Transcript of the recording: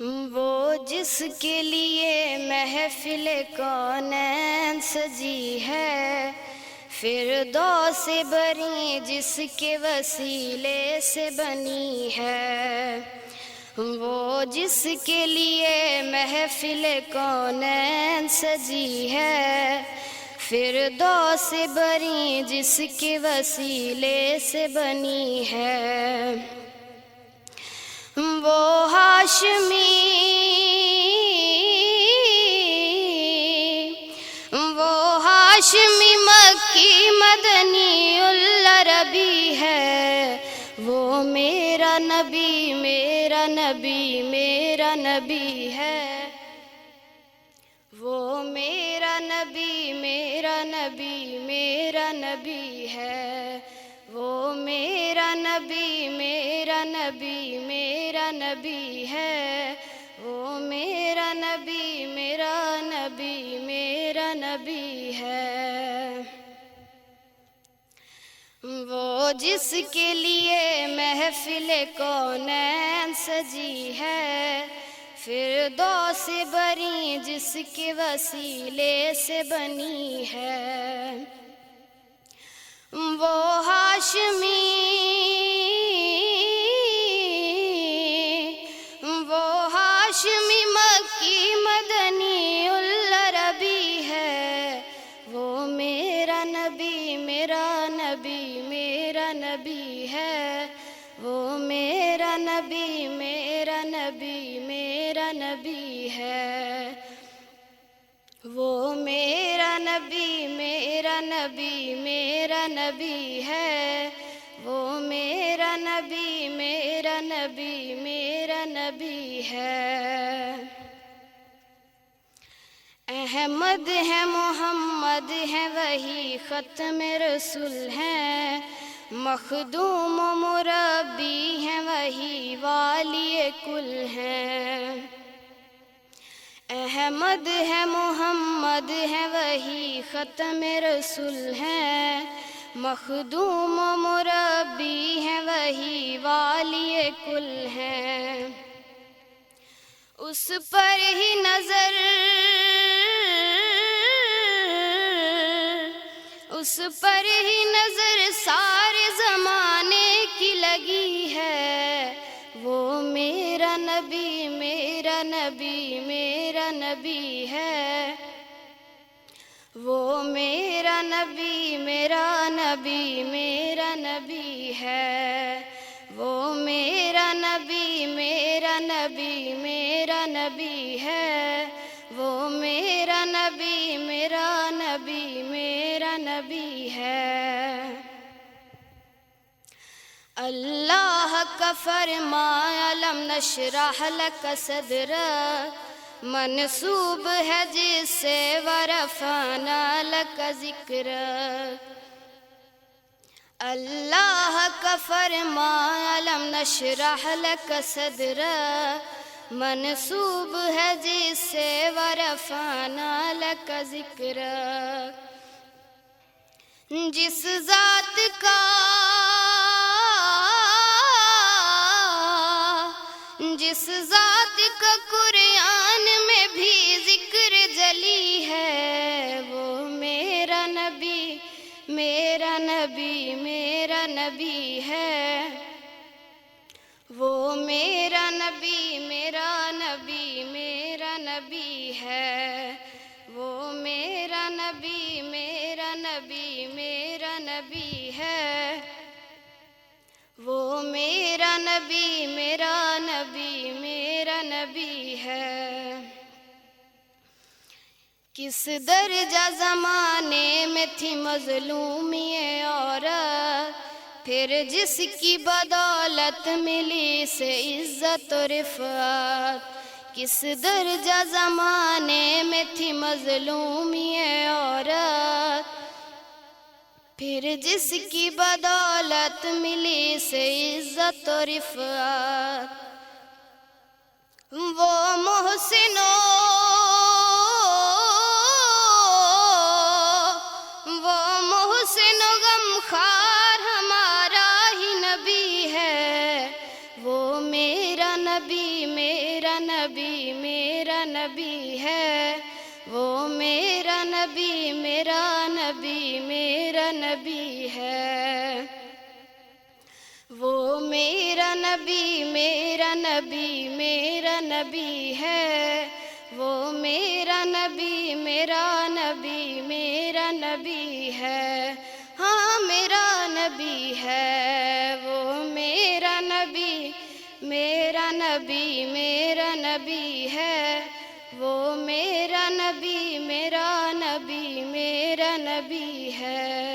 وہ جس کے لیے محفل کونین سجی ہے، فردوس بری جس کے وسیلے سے بنی ہے۔ وہ جس کے لیے محفل کونین سجی ہے، فردوس بری جس کے وسیلے سے بنی ہے۔ وہ ہاشمی مکی مدنی العربی ہے۔ وہ میرا نبی میرا نبی میرا نبی ہے۔ وہ میرا نبی میرا نبی میرا نبی ہے۔ وہ میرا نبی میرا نبی میرا نبی ہے۔ وہ میرا نبی میرا نبی میرا نبی ہے۔ وہ جس کے لیے محفل کونین سجی ہے، فردوس بری جس کے وسیلے سے بنی ہے۔ وہ ہاشمی مکی مدنی العربی ہے۔ وہ میرا نبی میرا نبی میرا نبی ہے۔ وہ میرا نبی میرا نبی میرا نبی ہے۔ وہ میرا نبی میرا نبی میرا نبی ہے۔ وہ میرا نبی میرا نبی میرا نبی ہے۔ احمد ہے محمد ہے وہی ختم رسول ہیں، مخدوم و مربی ہیں وہی والی کل ہیں۔ احمد ہے محمد ہے وہی ختم رسول ہیں، مخدوم و مربی ہیں وہی والی کل ہیں۔ اس پر ہی نظر سارے زمانے کی لگی ہے۔ وہ میرا نبی میرا نبی میرا نبی ہے۔ وہ میرا نبی میرا نبی میرا نبی ہے۔ وہ میرا نبی میرا نبی میرا نبی ہے۔ وہ میرا نبی میرا نبی میرا نبی ہے۔ اللہ کا فرمایا الم نشرح لک صدرک، منسوب ہے جس سے ورفعنا لک ذکرک۔ اللہ کا فرمایا الم نشرح لک صدرک، منسوب ہے جس سے ورفعنا لک ذکرک۔ جس ذات کا قرآن میں بھی ذکر جلی ہے، وہ میرا نبی میرا نبی میرا نبی ہے۔ وہ میرا نبی میرا نبی میرا نبی ہے۔ وہ میرا نبی میرا نبی میرا نبی ہے۔ وہ میرا نبی میرا نبی میرا نبی ہے۔ کس درجہ زمانے میں تھی مظلومی عورت، پھر جس کی بدولت ملی سے عزت و رفعت۔ کس درجہ زمانے میں تھی مظلومی عورت، پھر جس کی بدولت ملی سے عزت و رفعت۔ وہ محسن و غمخوار ہمارا ہی نبی ہے۔ وہ میرا نبی میرا نبی میرا نبی ہے، وہ میرا نبی میرا نبی میرا نبی ہے، وہ میرا نبی میرا نبی میرا نبی ہے، وہ میرا نبی میرا نبی میرا نبی ہے، ہاں میرا نبی ہے، وہ میرا نبی میرا نبی میرا نبی ہے، وہ میرا نبی میرا نبی میرا نبی ہے۔